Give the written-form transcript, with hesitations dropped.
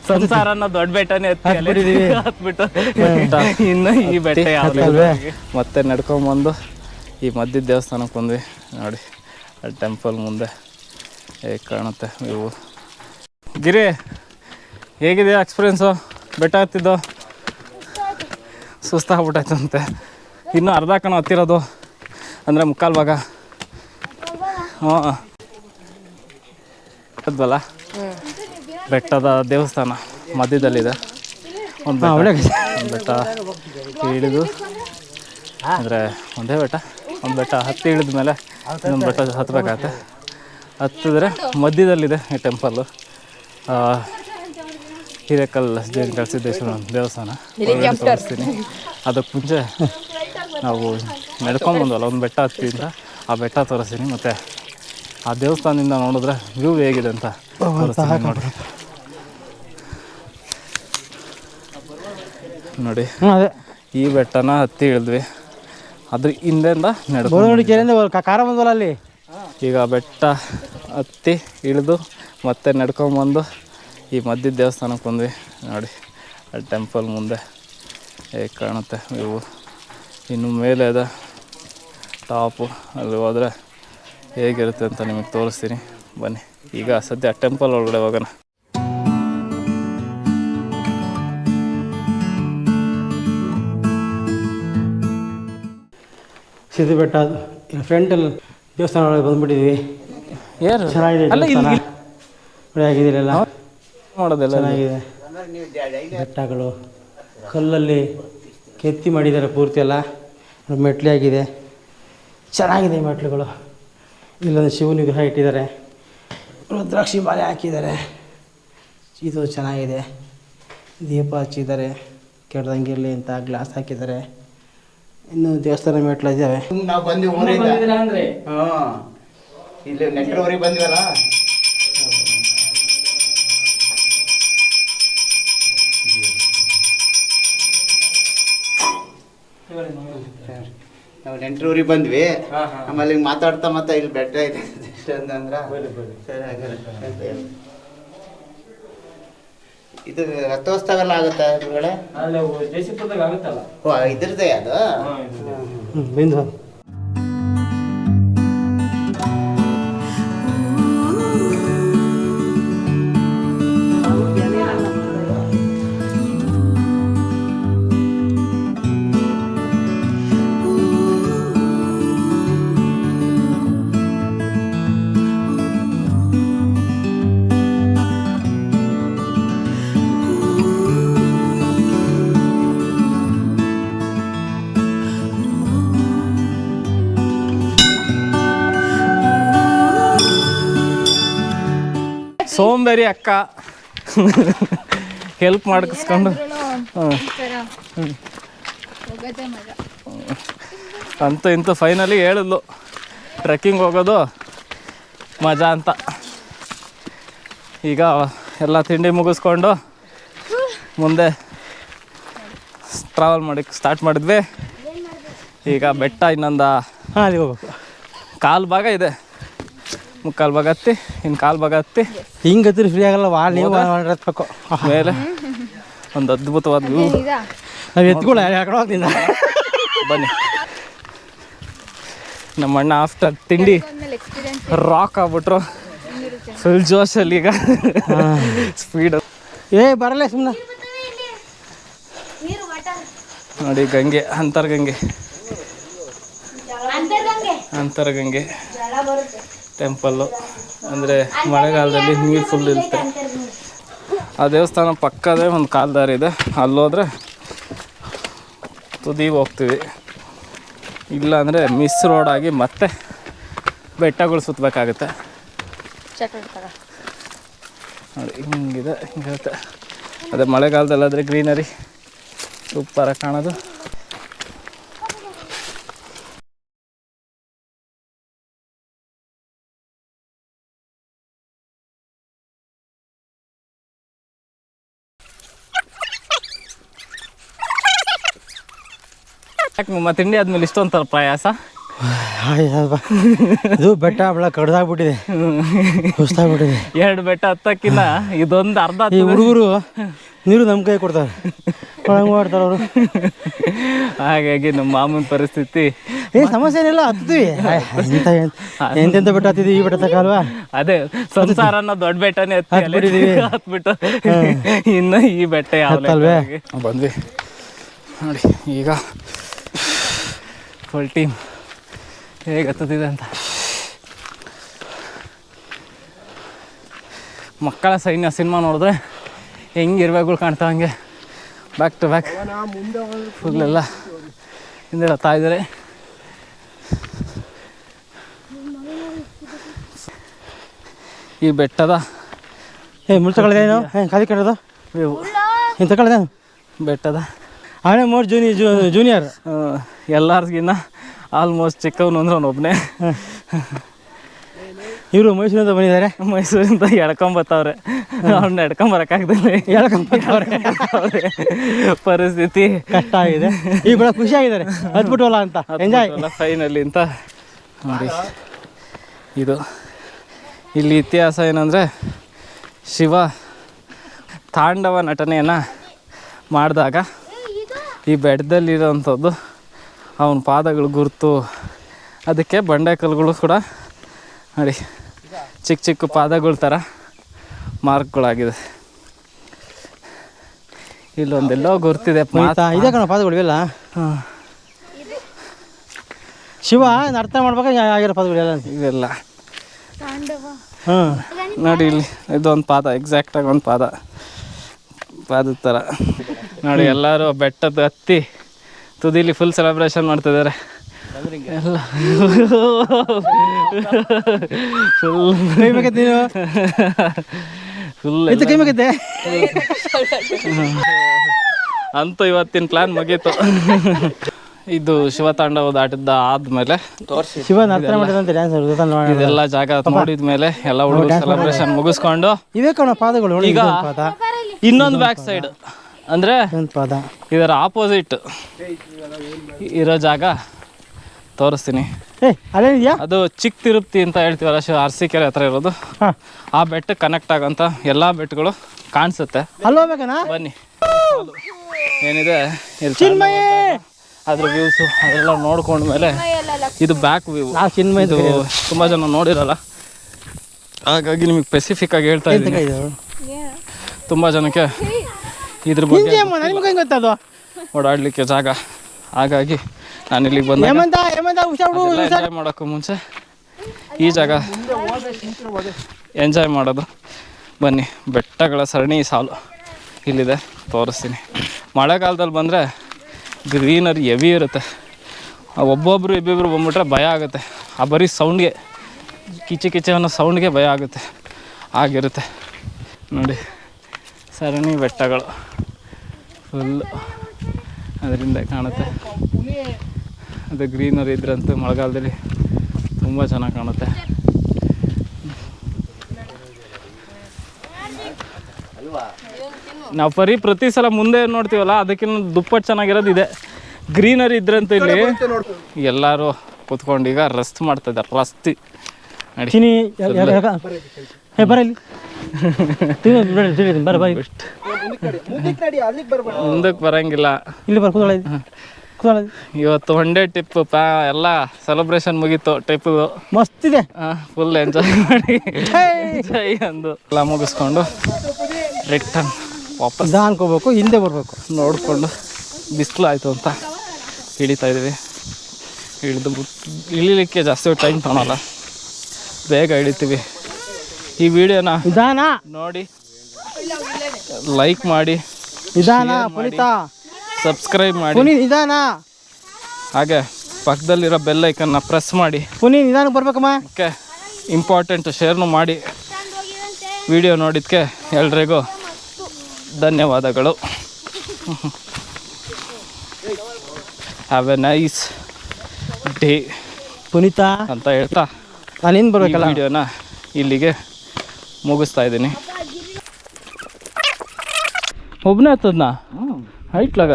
ಸಂಸಾರ ಅನ್ನೋ ದೊಡ್ಡ ಬೆಟ್ಟನೇ ಹತ್ಬಿಟ್ಟು ಇನ್ನು ಈ ಬೆಟ್ಟ ಯಾವ ಮತ್ತೆ ನಡ್ಕೊಂಬಂದು ಈ ಮಧ್ಯದ ದೇವಸ್ಥಾನಕ್ಕೆ ಬಂದ್ವಿ ನೋಡಿ. ಅಲ್ಲಿ ಟೆಂಪಲ್ ಮುಂದೆ ಹೇಗೆ ಕಾಣುತ್ತೆ ಇವು. ಗಿರಿ ಹೇಗಿದೆ ಎಕ್ಸ್ಪೀರಿಯೆನ್ಸು? ಬೆಟ್ಟ ಹತ್ತಿದ್ದು ಸುಸ್ತಾಗ್ಬಿಟ್ಟೈತಂತೆ. ಇನ್ನೂ ಅರ್ಧ ಕಣ ಹತ್ತಿರೋದು, ಅಂದರೆ ಮುಕ್ಕಾಲು ಭಾಗ. ಹಾಂ ಹತ್ತದ್ವಲ್ಲ, ಬೆಟ್ಟದ ದೇವಸ್ಥಾನ ಮಧ್ಯದಲ್ಲಿದೆ. ಒಂದು ಬೆಟ್ಟ ಇಳಿದು, ಅಂದರೆ ಒಂದೇ ಬೆಟ್ಟ, ಒಂದು ಬೆಟ್ಟ ಹತ್ತಿ ಇಳಿದ ಮೇಲೆ ಇನ್ನೊಂದು ಬೆಟ್ಟ ಹತ್ತಬೇಕಾಗತ್ತೆ. ಹತ್ತಿದ್ರೆ ಮಧ್ಯದಲ್ಲಿದೆ ಈ ಟೆಂಪಲ್ಲು. ಹಿರೇಕಲ್ ಜೈನ ಸಿದ್ದೇಶ್ವರ ದೇವಸ್ಥಾನ ತೋರಿಸ್ತೀನಿ. ಅದಕ್ಕೆ ಮುಂಚೆ ನಾವು ನಡ್ಕೊಂಬಂದ್ವಲ್ಲ ಒಂದು ಬೆಟ್ಟ ಹತ್ತಿಯಿಂದ, ಆ ಬೆಟ್ಟ ತೋರಿಸ್ತೀನಿ. ಮತ್ತು ಆ ದೇವಸ್ಥಾನದಿಂದ ನೋಡಿದ್ರೆ ವ್ಯೂ ಹೇಗಿದೆ ಅಂತ ತೋರಿಸ್ತೀನಿ ನೋಡಿ. ನೋಡಿ ಈ ಬೆಟ್ಟನ ಹತ್ತಿ ಇಳಿದ್ವಿ, ಅದ್ರ ಹಿಂದೆಯಿಂದ ನಡ್ಕೊಂಡು ಅಲ್ಲಿ ಈಗ ಬೆಟ್ಟ ಹತ್ತಿ ಇಳಿದು ಮತ್ತೆ ನಡ್ಕೊಂಬಂದು ಈ ಮಧ್ಯದ ದೇವಸ್ಥಾನಕ್ಕೆ ಬಂದ್ವಿ ನೋಡಿ. ಅಲ್ಲಿ ಟೆಂಪಲ್ ಮುಂದೆ ಹೇಗೆ ಕಾಣುತ್ತೆ ಇವು. ಇನ್ನು ಮೇಲೆ ಇದೆ ಟಾಪು, ಅಲ್ಲಿ ಹೋದರೆ ಹೇಗಿರುತ್ತೆ ಅಂತ ನಿಮಗೆ ತೋರಿಸ್ತೀನಿ ಬನ್ನಿ. ಈಗ ಸದ್ಯ ಟೆಂಪಲ್ ಒಳಗಡೆ ಹೋಗೋಣ. ಸಿದ್ದು ಬೆಟ್ಟ ಫ್ರಂಟಲ್ಲಿ ದೇವಸ್ಥಾನ ಒಳಗೆ ಬಂದುಬಿಟ್ಟಿದ್ವಿ. ಯಾರು ಚೆನ್ನಾಗಿದೆ ಆಗಿದೆಯಲ್ಲ, ನೋಡೋದೆಲ್ಲ ಚೆನ್ನಾಗಿದೆ. ಬೆಟ್ಟಗಳು ಕಲ್ಲಲ್ಲಿ ಕೆತ್ತಿ ಮಾಡಿದ್ದಾರೆ ಪೂರ್ತಿ ಎಲ್ಲ. ಮೆಟ್ಲು ಆಗಿದೆ, ಚೆನ್ನಾಗಿದೆ ಮೆಟ್ಲುಗಳು. ಇಲ್ಲೊಂದು ಶಿವನ ವಿಗ್ರಹ ಇಟ್ಟಿದ್ದಾರೆ, ರುದ್ರಾಕ್ಷಿ ಮಾಲೆ ಹಾಕಿದ್ದಾರೆ. ಇದು ಚೆನ್ನಾಗಿದೆ. ದೀಪ ಹಚ್ಚಿದ್ದಾರೆ, ಕೆಡ್ದಂಗಿರಲಿ ಅಂತ ಗ್ಲಾಸ್ ಹಾಕಿದ್ದಾರೆ. ಇನ್ನು ದೇವಸ್ಥಾನ ಮೆಟ್ಲು ಇದ್ದಾವೆ. ನಾವು ಬಂದ್ವಿ ಊರಿಂದ. ಇಲ್ಲಿ ನೆಟ್ಟೂರಿಗೆ ಬಂದ್ವಲ್ಲ. ನಾವು ನೆಂಟರೂರಿಗೆ ಬಂದ್ವಿ. ಆಮೇಲೆ ಹಿಂಗೆ ಮಾತಾಡ್ತಾ ಮತ್ತೆ ಇಲ್ಲಿ ಬೆಟ್ಟ ಇದೆ ಅಂತಂದ್ರ ಇದು ರಥೋತ್ಸವ ಎಲ್ಲ ಆಗುತ್ತೆ ಗುರುಗಳೇ? ಓ ಇದ್ರದ್ದೇ ಅದು. ಬಿಂದು ಸೋಂಬೇರಿ ಅಕ್ಕ ಹೆಲ್ಪ್ ಮಾಡಿಸ್ಕೊಂಡು ಅಂತೂ ಇಂತೂ ಫೈನಲಿ ಹೇಳಿದ್ಲು ಟ್ರೆಕ್ಕಿಂಗ್ ಹೋಗೋದು ಮಜಾ ಅಂತ. ಈಗ ಎಲ್ಲ ತಿಂಡಿ ಮುಗಿಸ್ಕೊಂಡು ಮುಂದೆ ಟ್ರಾವೆಲ್ ಮಾಡಿ ಸ್ಟಾರ್ಟ್ ಮಾಡಿದ್ವಿ. ಈಗ ಬೆಟ್ಟ ಇನ್ನೊಂದು ಅಲ್ಲಿ ಹೋಗ್ಬೇಕು. ಕಾಲು ಭಾಗ ಇದೆ, ಮುಕ್ಕಾಲು ಭಾಗ ಹತ್ತಿ, ಇನ್ನು ಕಾಲು ಭಾಗ ಹತ್ತಿ ಹಿಂಗೆ ಹತ್ತಿರ ಫ್ರೀ ಆಗಲ್ಲ. ನೀವು ಹತ್ಬೇಕು ಮೇಲೆ ಒಂದು ಅದ್ಭುತವಾದ ವ್ಯೂ. ನಾವು ಎತ್ಕೊಳ್ಳ ಯಾಕಡೆ ಹೋಗ್ತಿದ್ದ ಬನ್ನಿ. ನಮ್ಮ ಅಣ್ಣ ಆಫ್ಟರ್ ತಿಂಡಿ ರಾಕ್ ಆಗ್ಬಿಟ್ರು, ಫುಲ್ ಜೋಶಲ್ಲಿ ಈಗ ಸ್ಪೀಡ್. ಬರಲ್ಲ ಸುಮ್ಮನೆ ನೋಡಿ ಗಂಗೆ, ಅಂತರ್ಗಂಗೆ ಟೆಂಪಲ್ಲು. ಅಂದರೆ ಮಳೆಗಾಲದಲ್ಲಿ ನೀರು ಫುಲ್ ಇರುತ್ತೆ. ಆ ದೇವಸ್ಥಾನ ಪಕ್ಕದೇ ಒಂದು ಕಾಲು ದಾರಿ ಇದೆ, ಅಲ್ಲೋದ್ರೆ ತುದಿಗೆ ಹೋಗ್ತೀವಿ. ಇಲ್ಲ ಅಂದರೆ ಮಿಸ್ ರೋಡ್ ಆಗಿ ಮತ್ತೆ ಬೆಟ್ಟಗಳು ಸುತ್ತಬೇಕಾಗುತ್ತೆ ನೋಡಿ. ಹಿಂಗಿದೆ, ಹಿಂಗಿರುತ್ತೆ. ಅದೇ ಮಳೆಗಾಲದಲ್ಲಾದರೆ ಗ್ರೀನರಿ ಸೂಪರಾಗಿ ಕಾಣೋದು. ಯಾಕೆ ನಿಮ್ಮ ತಿಂಡಿ ಆದಮೇಲೆ ಇಷ್ಟೊಂಥರ ಪ್ರಯಾಸ? ಇದು ಬೆಟ್ಟ ಬೆಳ ಕಡ್ದಾಗ್ಬಿಟ್ಟಿದೆ, ಸುಸ್ತಾಗ್ಬಿಟ್ಟಿದೆ. 2 ಬೆಟ್ಟ ಹತ್ತಕ್ಕಿನ್ನ ಇದೊಂದು ಅರ್ಧ ಈ ಹುಡುಗರು ನೀರು ನಮ್ಮ ಕೈ ಕೊಡ್ತಾರೆ, ಹಂಗೆ ಮಾಡ್ತಾರೆ ಅವರು. ಹಾಗಾಗಿ ನಮ್ಮ ಮಾಮೂಲಿ ಪರಿಸ್ಥಿತಿ ಸಮಸ್ಯೆ ಏನಿಲ್ಲ, ಹತ್ತಿದ್ವಿ. ಎಂತೆಂತ ಬೆಟ್ಟ ಹತ್ತಿದ್ವಿ, ಈ ಬೆಟ್ಟ ತಕ್ಕಲ್ವಾ. ಅದೇ ಸಂಸಾರ ಅನ್ನೋ ದೊಡ್ಡ ಬೆಟ್ಟನೇ ಹತ್ಬಿಟ್ಟು ಇನ್ನು ಈ ಬೆಟ್ಟ ಯಾವಲ್ವೇ ಬಂದ್ವಿ ನೋಡಿ. ಈಗ ಫುಲ್ ಟೀಮ್ ಹೇಗೆ ಹತ್ತದಿದೆ ಅಂತ. ಮಕ್ಕಳ ಸೈನ್ಯ ಸಿನಿಮಾ ನೋಡಿದ್ರೆ ಹೆಂಗೆ ಇರುವೆಗಳು ಕಾಣ್ತಾ ಹಂಗೆ ಬ್ಯಾಕ್ ಟು ಬ್ಯಾಕ್ ಫುಲ್ ಎಲ್ಲ ಹಿಂದೆ ಹತ್ತಾ ಇದ್ದಾರೆ. ಈ ಬೆಟ್ಟದ ಮುಳ್ಳು ತಗೊಳ್ದೇನು ಖಾಲಿ ಕಟ್ಟೋದು ವ್ಯೂ, ಏನು ತಗೊಳ್ದೇನು ಬೆಟ್ಟದ ಅವನೇ ಮೋರ್ ಜೂನಿಯರ್ ಎಲ್ಲರಿಗಿನ್ನ ಆಲ್ಮೋಸ್ಟ್ ಚಿಕ್ಕವನು ಅಂದ್ರೆ ಅವನೊಬ್ಬನೇ. ಇವರು ಮೈಸೂರಿಂದ ಬಂದಿದ್ದಾರೆ, ಮೈಸೂರಿಂದ ಎಳ್ಕೊಂಬತ್ತವ್ರೆ, ಅವ್ರನ್ನ ಎಡ್ಕೊಂಬರಕ್ಕಾಗ್ದಲ್ಲಿ ಪರಿಸ್ಥಿತಿ ಕಷ್ಟ ಆಗಿದೆ. ಈಗ ಬೆಳ ಖುಷಿ ಆಗಿದ್ದಾರೆ, ಹತ್ಬಿಟ್ಟವಲ್ಲ ಅಂತ ಎಂಜಾಯ್ ಫೈನಲಿ ಅಂತ ನೋಡಿ. ಇದು ಇಲ್ಲಿ ಇತಿಹಾಸ ಏನಂದರೆ, ಶಿವ ತಾಂಡವ ನಟನೆಯನ್ನು ಮಾಡಿದಾಗ ಈ ಬೆಟ್ಟದಲ್ಲಿರೋವಂಥದ್ದು ಅವನ ಪಾದಗಳು ಗುರುತು. ಅದಕ್ಕೆ ಬಂಡೆ ಕಲ್ಲುಗಳು ಕೂಡ ನೋಡಿ ಚಿಕ್ಕ ಚಿಕ್ಕ ಪಾದಗಳ ಥರ ಮಾರ್ಕ್ಗಳಾಗಿದೆ. ಇಲ್ಲೊಂದೆಲ್ಲೋ ಗುರ್ತಿದೆ, ಇದೇ ಕಣ ಪಾದಗಳು ಇವೆಲ್ಲ. ಶಿವ ಅರ್ಥ ಮಾಡ್ಬೇಕಾ ಆಗಿರೋ ಪಾದಗಳೆಲ್ಲ ಇವೆಲ್ಲ. ನೋಡಿ ಇಲ್ಲಿ ಇದೊಂದು ಪಾದ, ಎಕ್ಸಾಕ್ಟಾಗಿ ಒಂದು ಪಾದದ ಥರ ನೋಡಿ. ಎಲ್ಲರೂ ಬೆಟ್ಟದ ಹತ್ತಿ ತುದಿಲಿ ಫುಲ್ ಸೆಲೆಬ್ರೇಷನ್ ಮಾಡ್ತಿದ್ದಾರೆ ಎಲ್ಲ. ಫುಲ್ ಅಂತೂ ಇವತ್ತಿನ ಪ್ಲಾನ್ ಮುಗೀತು. ಇದು ಶಿವತಾಂಡವ ಆದ್ಮೇಲೆ ಇದೆಲ್ಲ ಜಾಗ ನೋಡಿದ್ಮೇಲೆ ಎಲ್ಲ ಹುಡುಗರು ಸೆಲೆಬ್ರೇಷನ್ ಮುಗಿಸ್ಕೊಂಡು ಇವೇ ಕಣ ಪಾದಗಳು. ಈಗ ಇನ್ನೊಂದು ಬ್ಯಾಕ್ ಸೈಡ್ ಅಂದ್ರೆ ಇದರ ಆಪೋಸಿಟ್ ಇರೋ ಜಾಗ ತೋರಿಸ್ತೀನಿ. ಅದು ಚಿಕ್ಕ ತಿರುಪತಿ ಅಂತ ಹೇಳ್ತೀವಲ್ಲ, ಅರಸೀಕೆರೆ ಹತ್ರ ಇರೋದು. ಆ ಬೆಟ್ಟಕ್ಕೆ ಕನೆಕ್ಟ್ ಆಗೋಂಥ ಎಲ್ಲ ಬೆಟ್ಟಗಳು ಕಾಣಿಸುತ್ತೆ. ಬನ್ನಿ, ಏನಿದೆ ಅದ್ರ ವ್ಯೂಸು ಅದೆಲ್ಲ ನೋಡ್ಕೊಂಡ್ಮೇಲೆ ಇದು ಬ್ಯಾಕ್ ವ್ಯೂ. ಇದು ತುಂಬ ಜನ ನೋಡಿರಲ್ಲ, ಹಾಗಾಗಿ ನಿಮಗೆ ಸ್ಪೆಸಿಫಿಕ್ ಆಗಿ ಹೇಳ್ತಾ ಇದ್ದೀನಿ. ತುಂಬ ಜನಕ್ಕೆ ಇದ್ರ ಬಗ್ಗೆ ಓಡಾಡಲಿಕ್ಕೆ ಜಾಗ, ಹಾಗಾಗಿ ನಾನು ಇಲ್ಲಿಗೆ ಬಂದೆ. ಎಂಜಾಯ್ ಮಾಡೋಕ್ಕೂ ಮುಂಚೆ ಈ ಜಾಗ ಎಂಜಾಯ್ ಮಾಡೋದು. ಬನ್ನಿ, ಬೆಟ್ಟಗಳ ಸರಣಿ ಸಾಲು ಇಲ್ಲಿದೆ, ತೋರಿಸ್ತೀನಿ. ಮಳೆಗಾಲದಲ್ಲಿ ಬಂದರೆ ಗ್ರೀನರಿ ಹೆವಿ ಇರುತ್ತೆ. ಒಬ್ಬೊಬ್ಬರು ಇಬ್ಬಿಬ್ರು ಬಂದ್ಬಿಟ್ರೆ ಭಯ ಆಗುತ್ತೆ. ಆ ಬರೀ ಸೌಂಡ್ಗೆ, ಕಿಚೆ ಅನ್ನೋ ಸೌಂಡ್ಗೆ ಭಯ ಆಗುತ್ತೆ, ಆಗಿರುತ್ತೆ ನೋಡಿ. ಸರಣಿ ಬೆಟ್ಟಗಳು ಫುಲ್ಲು ಅದರಿಂದ ಕಾಣುತ್ತೆ. ಅದು ಗ್ರೀನರಿ ಇದ್ರಂತೂ ಮಳೆಗಾಲದಲ್ಲಿ ತುಂಬ ಚೆನ್ನಾಗಿ ಕಾಣುತ್ತೆ. ನಾವು ಪ್ರತಿ ಸಲ ಮುಂದೆ ನೋಡ್ತೀವಲ್ಲ, ಅದಕ್ಕಿಂತ ದುಪ್ಪಟ್ಟು ಚೆನ್ನಾಗಿರೋದು ಇದೆ. ಗ್ರೀನರಿ ಇದ್ರಂತೂ ಇಲ್ಲಿ ಎಲ್ಲರೂ ಕೂತ್ಕೊಂಡು ಈಗ ರೆಸ್ಟ್ ಮಾಡ್ತಿದ್ದಾರೆ. ರಸ್ತಿ ಮುಂದಕ್ಕೆ ಬರಂಗಿಲ್ಲ. ಇವತ್ತು ಒನ್ ಡೇ ಟ್ರಿಪ್ ಎಲ್ಲ ಸೆಲೆಬ್ರೇಷನ್ ಮುಗೀತು. ಟ್ರಿಪ್ ಮಸ್ತ್ ಇದೆ, ಫುಲ್ ಎಂಜಾಯ್ ಮಾಡಿ ಅಂದು ಎಲ್ಲ ಮುಗಿಸ್ಕೊಂಡು ರಿಟರ್ನ್ ವಾಪಸ್ ಅನ್ಕೋಬೇಕು, ಹಿಂದೆ ಬರಬೇಕು. ನೋಡಿಕೊಂಡು ಬಿಸಿಲು ಆಯಿತು ಅಂತ ಇಳಿತಾ ಇದ್ದೀವಿ. ಇಳಿಲಿಕ್ಕೆ ಜಾಸ್ತಿ ಟೈಮ್ ತೊಗೊಳಲ್ಲ, ಬೇಗ ಇಳಿತೀವಿ. ಈ ವಿಡಿಯೋನ ನೋಡಿ ಲೈಕ್ ಮಾಡಿ, ಸಬ್ಸ್ಕ್ರೈಬ್ ಮಾಡಿ, ಹಾಗೆ ಪಕ್ಕದಲ್ಲಿರೋ ಬೆಲ್ ಐಕನ್ನ ಪ್ರೆಸ್ ಮಾಡಿ. ಬರ್ಬೇಕಮ್ಮ, ಓಕೆ, ಇಂಪಾರ್ಟೆಂಟ್ ಶೇರ್ನು ಮಾಡಿ. ವಿಡಿಯೋ ನೋಡಿದ್ದಕ್ಕೆ ಎಲ್ರಿಗೂ ಧನ್ಯವಾದಗಳು. Have A nice day Puneetha ಅಂತ ಹೇಳ್ತಾ ನಾನೇನು ಬರಬೇಕಲ್ಲ ವಿಡಿಯೋನ ಇಲ್ಲಿಗೆ ಮುಗಿಸ್ತಾ ಇದ್ದೀನಿ. ಒಬ್ಬನೇ ಹತ್ತದ್ನಾ ಹೈಟ್ಲಾಗ